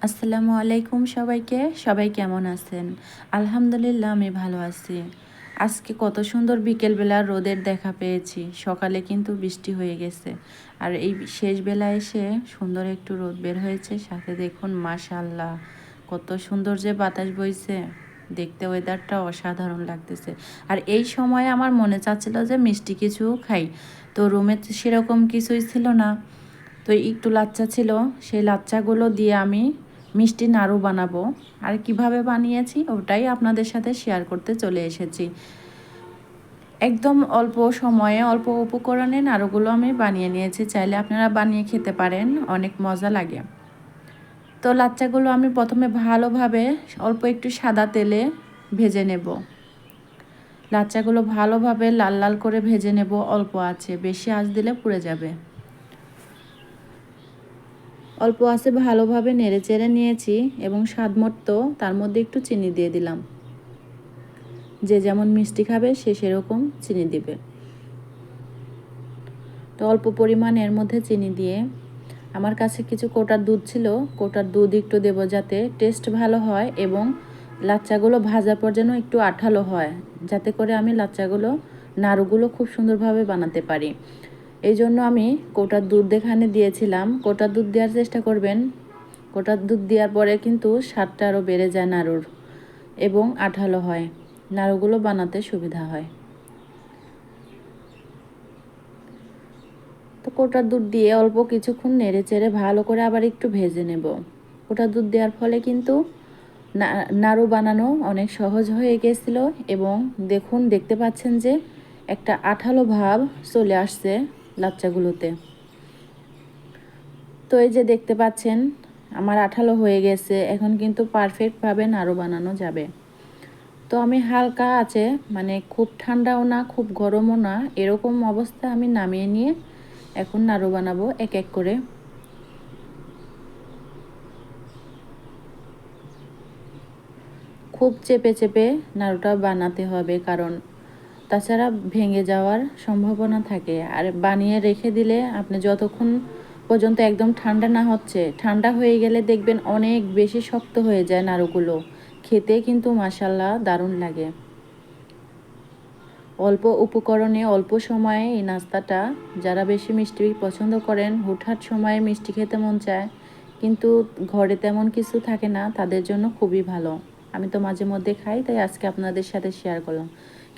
আসসালামু আলাইকুম সবাইকে। সবাই কেমন আছেন? আলহামদুলিল্লাহ আমি ভালো আছি। আজকে কত সুন্দর বিকেলবেলা রোদের দেখা পেয়েছি। সকালে কিন্তু বৃষ্টি হয়ে গেছে। আর এই শেষ বেলা এসে সুন্দর একটু রোদ বের হয়েছে। সাথে দেখুন মাশাআল্লাহ কত সুন্দর যে বাতাস বইছে। দেখতে ওয়েদারটা অসাধারণ লাগতেছে। আর এই সময় আমার মনে চাচ্ছিল যে মিষ্টি কিছু খাই। তো রুমে সেরকম কিছুই ছিল না। তো একটু লাচ্চা ছিল, সেই লাচ্চাগুলো দিয়ে আমি মিষ্টি নাড়ু বানাবো। আর কিভাবে বানিয়েছি ওটাই আপনাদের সাথে শেয়ার করতে চলে এসেছি। একদম অল্প সময়ে অল্প উপকরণে নাড়ুগুলো আমি বানিয়ে নিয়েছি। চাইলে আপনারা বানিয়ে খেতে পারেন, অনেক মজা লাগে। তো লাচ্চাগুলো আমি প্রথমে ভালোভাবে অল্প একটু সাদা তেলে ভেজে নেব। লাচ্চাগুলো ভালোভাবে লাল লাল করে ভেজে নেব, অল্প আছে, বেশি আঁচ দিলে পুড়ে যাবে। অল্প আছে ভালোভাবে নেড়ে চেড়ে নিয়েছি এবং স্বাদ মতো তার মধ্যে একটু চিনি দিয়ে দিলাম। যে যেমন মিষ্টি খাবে সে সেরকম চিনি দিবে। তো অল্প পরিমাণ এর মধ্যে চিনি দিয়ে আমার কাছে কিছু কোটার দুধ ছিল, কোটার দুধ একটু দেব যাতে টেস্ট ভালো হয় এবং লাচ্চাগুলো ভাজার পর যেন একটু আঠালো হয়, যাতে করে আমি লাচ্চাগুলো নাড়ুগুলো খুব সুন্দরভাবে বানাতে পারি। এই জন্য আমি কোটার দুধ এখানে দিয়েছিলাম। কোটার দুধ দেওয়ার চেষ্টা করবেন। কোটার দুধ দেওয়ার পরে কিন্তু স্বাদটা আরও বেড়ে যায় নাড়ুর এবং আঠালো হয়, নাড়ুগুলো বানাতে সুবিধা হয়। তো কোটার দুধ দিয়ে অল্প কিছুক্ষণ নেড়ে চেড়ে ভালো করে আবার একটু ভেজে নেব। কোটার দুধ দেওয়ার ফলে কিন্তু নাড়ু বানানো অনেক সহজ হয়ে গেছিল এবং দেখতে পাচ্ছেন যে একটা আঠালো ভাব চলে আসছে লাচ্চাগুলোতে। তো এই যে দেখতে পাচ্ছেন আমার আঠালো হয়ে গেছে, এখন কিন্তু পারফেক্টভাবে নাড়ু বানানো যাবে। তো আমি হালকা আছে, মানে খুব ঠান্ডাও না খুব গরমও না, এরকম অবস্থা আমি নামিয়ে নিয়ে এখন নাড়ু বানাবো এক এক করে। খুব চেপে চেপে নাড়ুটা বানাতে হবে, কারণ তাছাড়া ভেঙে যাওয়ার সম্ভাবনা থাকে। আর বানিয়ে রেখে দিলে আপনি যতক্ষণ পর্যন্ত একদম ঠান্ডা না হচ্ছে, ঠান্ডা হয়ে গেলে দেখবেন অনেক বেশি শক্ত হয়ে যায় নাড়ুগুলো। খেতে কিন্তু মাশাআল্লাহ দারুণ লাগে। অল্প উপকরণে অল্প সময়ে এই নাস্তাটা, যারা বেশি মিষ্টি পছন্দ করেন, হুটহাট সময়ে মিষ্টি খেতে মন চায় কিন্তু ঘরে তেমন কিছু থাকে না, তাদের জন্য খুবই ভালো। আমি তো মাঝে মধ্যে খাই, তাই আজকে আপনাদের সাথে শেয়ার করলাম।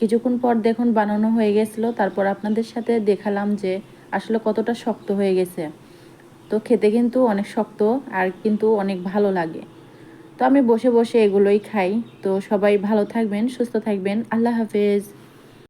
কিছুক্ষণ পর দেখুন বানানো হয়ে গেছিলো, তারপর আপনাদের সাথে দেখালাম যে আসলে কতটা শক্ত হয়ে গেছে। তো খেতে কিন্তু অনেক শক্ত আর কিন্তু অনেক ভালো লাগে। তো আমি বসে বসে এগুলোই খাই। তো সবাই ভালো থাকবেন, সুস্থ থাকবেন। আল্লাহ হাফেজ।